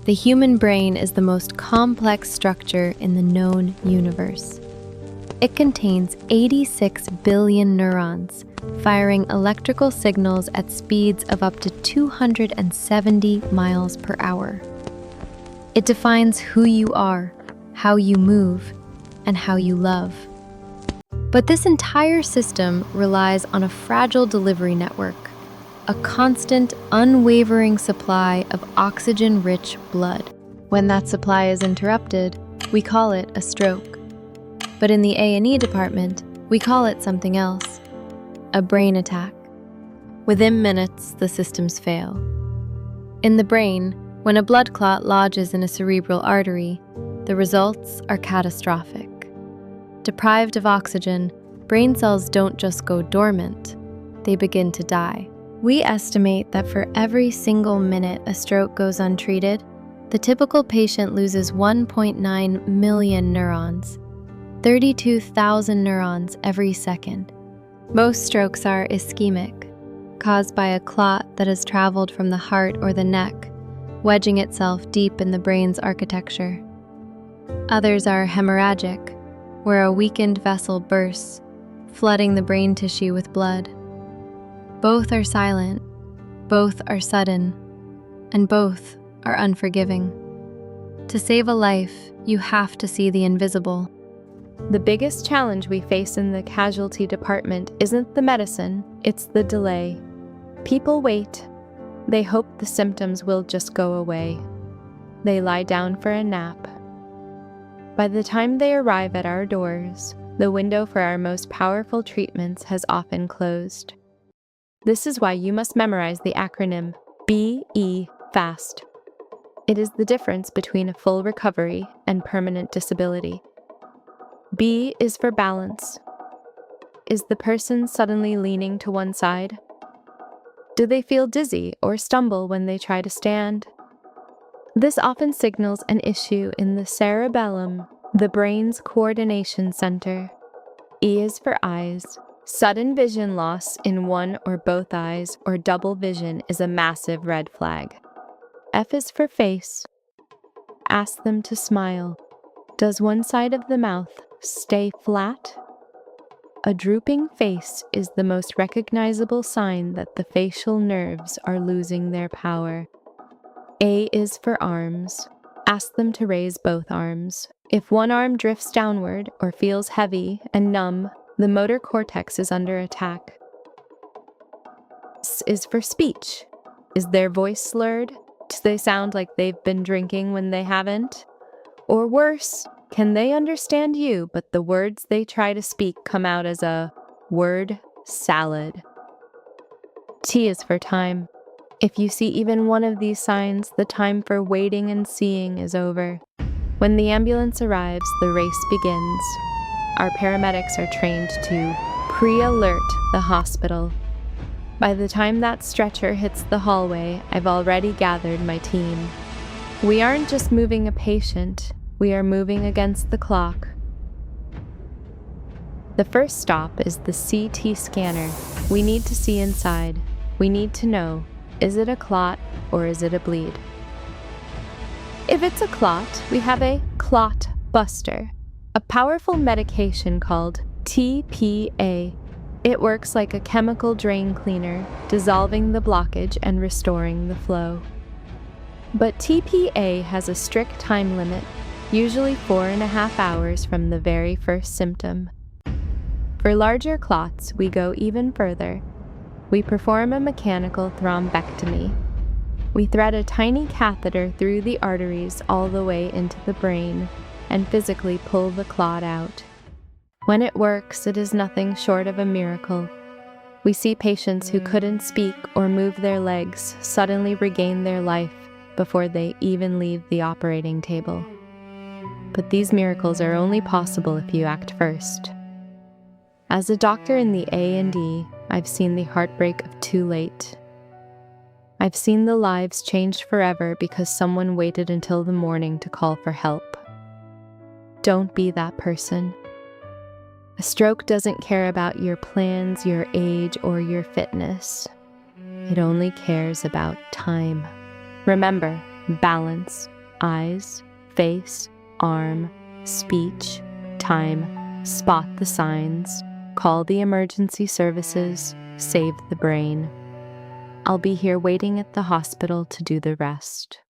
The human brain is the most complex structure in the known universe. It contains 86 billion neurons, firing electrical signals at speeds of up to 270 miles per hour. It defines who you are, how you move, and how you love. But this entire system relies on a fragile delivery network, a constant, unwavering supply of oxygen-rich blood. When that supply is interrupted, we call it a stroke. But in the A&E department, we call it something else, a brain attack. Within minutes, the systems fail. In the brain, when a blood clot lodges in a cerebral artery, the results are catastrophic. Deprived of oxygen, brain cells don't just go dormant, they begin to die. We estimate that for every single minute a stroke goes untreated, the typical patient loses 1.9 million neurons, 32,000 neurons every second. Most strokes are ischemic, caused by a clot that has traveled from the heart or the neck, wedging itself deep in the brain's architecture. Others are hemorrhagic, where a weakened vessel bursts, flooding the brain tissue with blood. Both are silent, both are sudden, and both are unforgiving. To save a life, you have to see the invisible. The biggest challenge we face in the casualty department isn't the medicine, it's the delay. People wait. They hope the symptoms will just go away. They lie down for a nap. By the time they arrive at our doors, the window for our most powerful treatments has often closed. This is why you must memorize the acronym B-E-F-A.S.T. It is the difference between a full recovery and permanent disability. B is for balance. Is the person suddenly leaning to one side? Do they feel dizzy or stumble when they try to stand? This often signals an issue in the cerebellum, the brain's coordination center. E is for eyes. Sudden vision loss in one or both eyes or double vision is a massive red flag. F is for face. Ask them to smile. Does one side of the mouth stay flat? A drooping face is the most recognizable sign that the facial nerves are losing their power. A is for arms. Ask them to raise both arms. If one arm drifts downward or feels heavy and numb, the motor cortex is under attack. S is for speech. Is their voice slurred? Do they sound like they've been drinking when they haven't? Or worse, can they understand you, but the words they try to speak come out as a word salad? T is for time. If you see even one of these signs, the time for waiting and seeing is over. When the ambulance arrives, the race begins. Our paramedics are trained to pre-alert the hospital. By the time that stretcher hits the hallway, I've already gathered my team. We aren't just moving a patient, we are moving against the clock. The first stop is the CT scanner. We need to see inside. We need to know, is it a clot or is it a bleed? If it's a clot, we have a clot buster, a powerful medication called TPA. It works like a chemical drain cleaner, dissolving the blockage and restoring the flow. But TPA has a strict time limit, usually 4.5 hours from the very first symptom. For larger clots, we go even further. We perform a mechanical thrombectomy. We thread a tiny catheter through the arteries all the way into the brain and physically pull the clot out. When it works, it is nothing short of a miracle. We see patients who couldn't speak or move their legs suddenly regain their life before they even leave the operating table. But these miracles are only possible if you act first. As a doctor in the A&E, I've seen the heartbreak of too late. I've seen the lives changed forever because someone waited until the morning to call for help. Don't be that person. A stroke doesn't care about your plans, your age, or your fitness. It only cares about time. Remember, balance, eyes, face, arm, speech, time, spot the signs, call the emergency services, save the brain. I'll be here waiting at the hospital to do the rest.